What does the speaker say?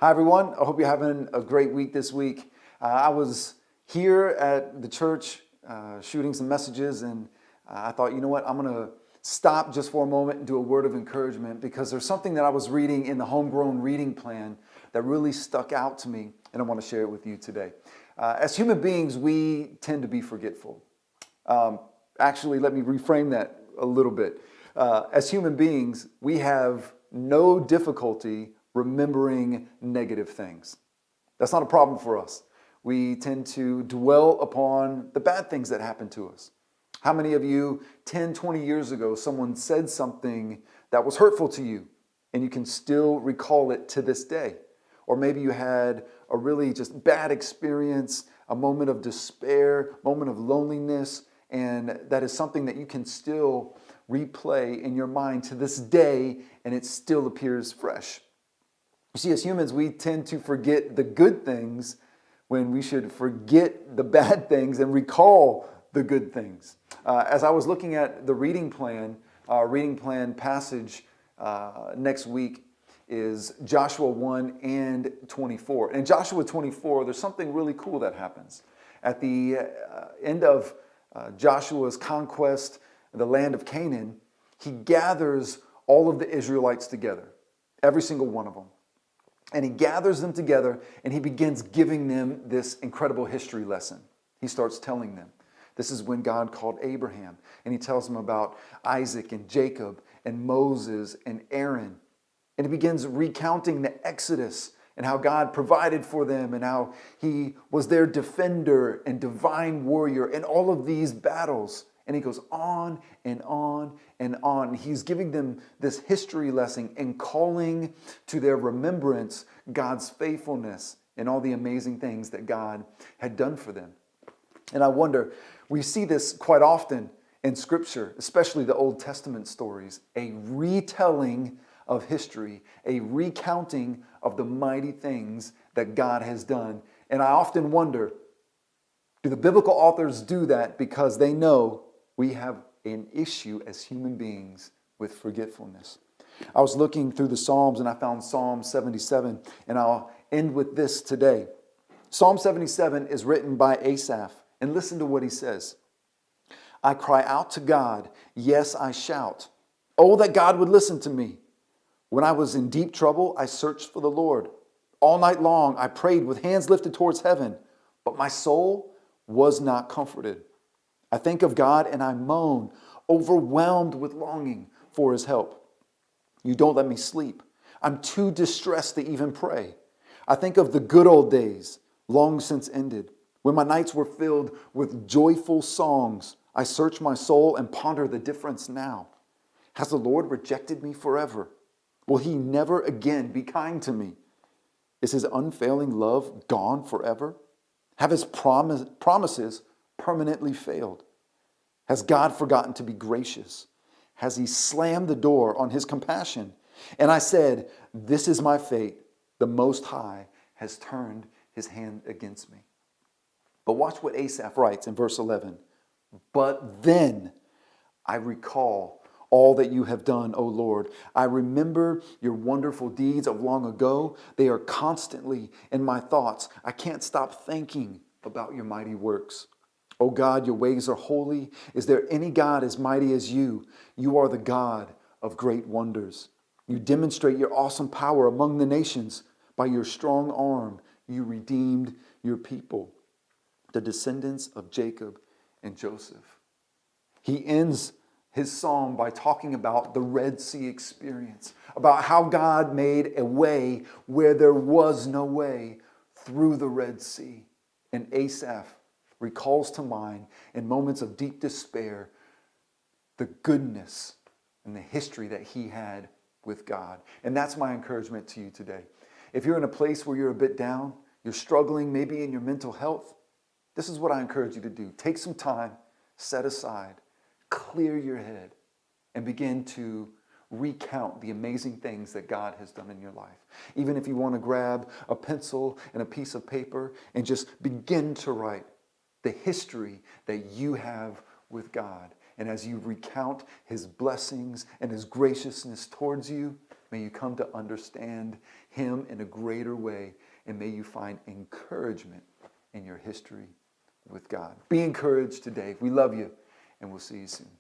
Hi, everyone. I hope you're having a great week this week. I was here at the church shooting some messages, and I thought, you know what, I'm going to stop just for a moment and do a word of encouragement because there's something that I was reading in the Homegrown Reading Plan that really stuck out to me, and I want to share it with you today. As human beings, we tend to be forgetful. Actually, let me reframe that a little bit. As human beings, we have no difficulty remembering negative things. That's not a problem for us. We tend to dwell upon the bad things that happen to us. How many of you, 10, 20 years ago, someone said something that was hurtful to you and you can still recall it to this day? Or maybe you had a really just bad experience, a moment of despair, moment of loneliness, and that is something that you can still replay in your mind to this day, and it still appears fresh. You see, as humans, we tend to forget the good things when we should forget the bad things and recall the good things. As I was looking at the reading plan, our reading plan passage next week is Joshua 1 and 24. And in Joshua 24, there's something really cool that happens. At the end of Joshua's conquest of the land of Canaan, he gathers all of the Israelites together, every single one of them. And he gathers them together and he begins giving them this incredible history lesson. He starts telling them, this is when God called Abraham, and he tells them about Isaac and Jacob and Moses and Aaron. And he begins recounting the Exodus and how God provided for them and how he was their defender and divine warrior in all of these battles. And he goes on and on and on. He's giving them this history lesson and calling to their remembrance God's faithfulness and all the amazing things that God had done for them. And I wonder, we see this quite often in Scripture, especially the Old Testament stories, a retelling of history, a recounting of the mighty things that God has done. And I often wonder, do the biblical authors do that because they know we have an issue as human beings with forgetfulness? I was looking through the Psalms and I found Psalm 77, and I'll end with this today. Psalm 77 is written by Asaph, and listen to what he says. I cry out to God, yes, I shout. Oh, that God would listen to me. When I was in deep trouble, I searched for the Lord. All night long, I prayed with hands lifted towards heaven, but my soul was not comforted. I think of God and I moan, overwhelmed with longing for his help. You don't let me sleep. I'm too distressed to even pray. I think of the good old days, long since ended, when my nights were filled with joyful songs. I search my soul and ponder the difference now. Has the Lord rejected me forever? Will he never again be kind to me? Is his unfailing love gone forever? Have his promises permanently failed? Has God forgotten to be gracious? Has he slammed the door on his compassion? And I said, this is my fate. The Most High has turned his hand against me. But watch what Asaph writes in verse 11. But then I recall all that you have done, O Lord. I remember your wonderful deeds of long ago. They are constantly in my thoughts. I can't stop thinking about your mighty works. O God, your ways are holy. Is there any God as mighty as you? You are the God of great wonders. You demonstrate your awesome power among the nations. By your strong arm, you redeemed your people, the descendants of Jacob and Joseph. He ends his psalm by talking about the Red Sea experience, about how God made a way where there was no way through the Red Sea. And Asaph recalls to mind in moments of deep despair the goodness and the history that he had with God. And that's my encouragement to you today. If you're in a place where you're a bit down, you're struggling maybe in your mental health, this is what I encourage you to do. Take some time, set aside, clear your head, and begin to recount the amazing things that God has done in your life. Even if you want to grab a pencil and a piece of paper and just begin to write the history that you have with God. And as you recount his blessings and his graciousness towards you, May you come to understand him in a greater way, and may you find encouragement in your history with God. Be encouraged today. We love you, and we'll see you soon.